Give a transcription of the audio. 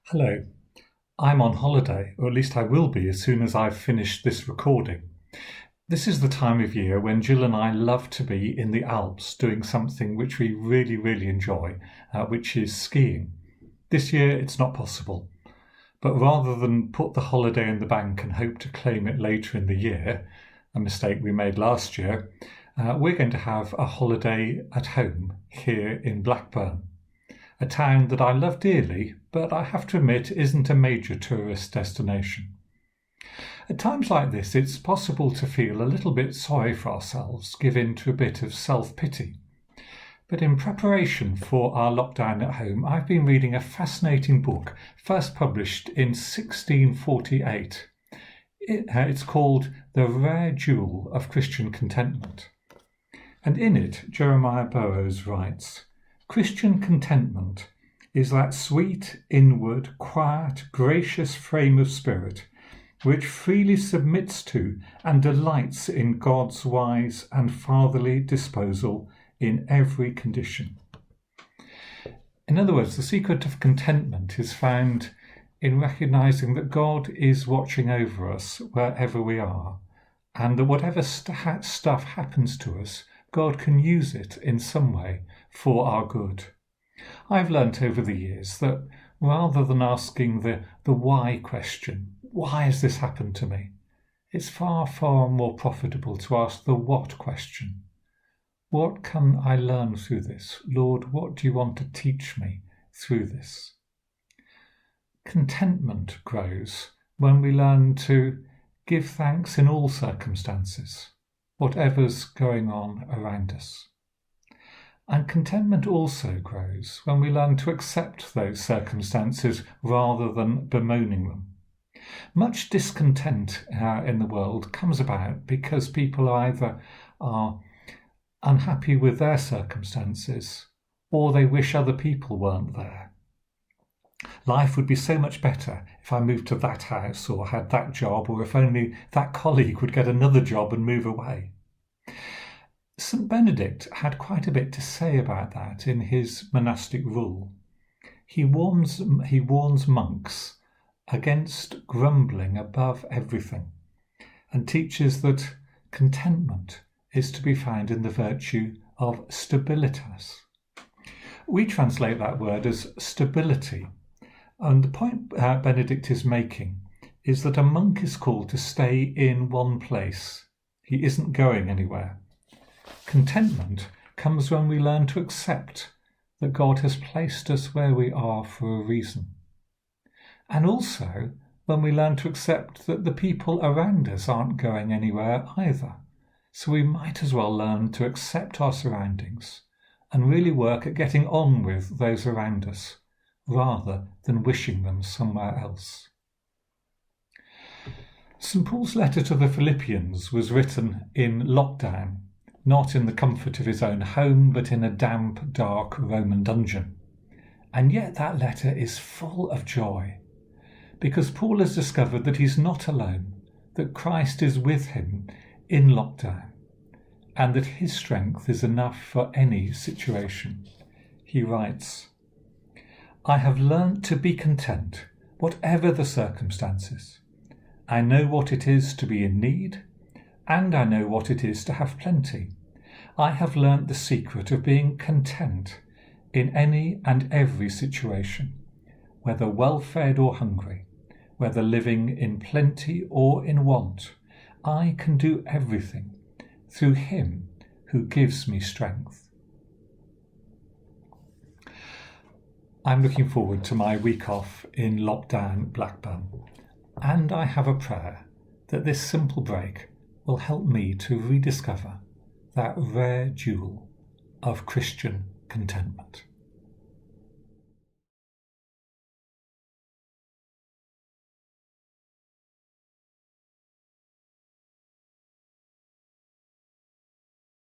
Hello, I'm on holiday, or at least I will be as soon as I've finished this recording. This is the time of year when Jill and I love to be in the Alps doing something which we really enjoy, which is skiing. This year it's not possible, but rather than put the holiday in the bank and hope to claim it later in the year, a mistake we made last year, we're going to have a holiday at home here in Blackburn. A town that I love dearly, but I have to admit isn't a major tourist destination. At times like this, it's possible to feel a little bit sorry for ourselves, give in to a bit of self-pity. But in preparation for our lockdown at home, I've been reading a fascinating book, first published in 1648. It's called The Rare Jewel of Christian Contentment. And in it, Jeremiah Burroughs writes, "Christian contentment is that sweet, inward, quiet, gracious frame of spirit which freely submits to and delights in God's wise and fatherly disposal in every condition." In other words, the secret of contentment is found in recognizing that God is watching over us wherever we are, and that whatever stuff happens to us, God can use it in some way for our good. I've learnt over the years that rather than asking the why question, why has this happened to me, it's far more profitable to ask the what question. What can I learn through this? Lord, what do you want to teach me through this? Contentment grows when we learn to give thanks in all circumstances, whatever's going on around us. And contentment also grows when we learn to accept those circumstances rather than bemoaning them. Much discontent in the world comes about because people either are unhappy with their circumstances or they wish other people weren't there. Life would be so much better if I moved to that house or had that job, or if only that colleague would get another job and move away. St. Benedict had quite a bit to say about that in his monastic rule. He warns monks against grumbling above everything and teaches that contentment is to be found in the virtue of stabilitas. We translate that word as stability, and the point Benedict is making is that a monk is called to stay in one place. He isn't going anywhere. Contentment comes when we learn to accept that God has placed us where we are for a reason. And also when we learn to accept that the people around us aren't going anywhere either. So we might as well learn to accept our surroundings and really work at getting on with those around us, rather than wishing them somewhere else. St. Paul's letter to the Philippians was written in lockdown, not in the comfort of his own home, but in a damp, dark Roman dungeon. And yet that letter is full of joy, because Paul has discovered that he's not alone, that Christ is with him in lockdown, and that his strength is enough for any situation. He writes, "I have learnt to be content, whatever the circumstances. I know what it is to be in need, and I know what it is to have plenty. I have learnt the secret of being content in any and every situation, whether well-fed or hungry, whether living in plenty or in want. I can do everything through him who gives me strength." I'm looking forward to my week off in lockdown Blackburn, and I have a prayer that this simple break will help me to rediscover that rare jewel of Christian contentment.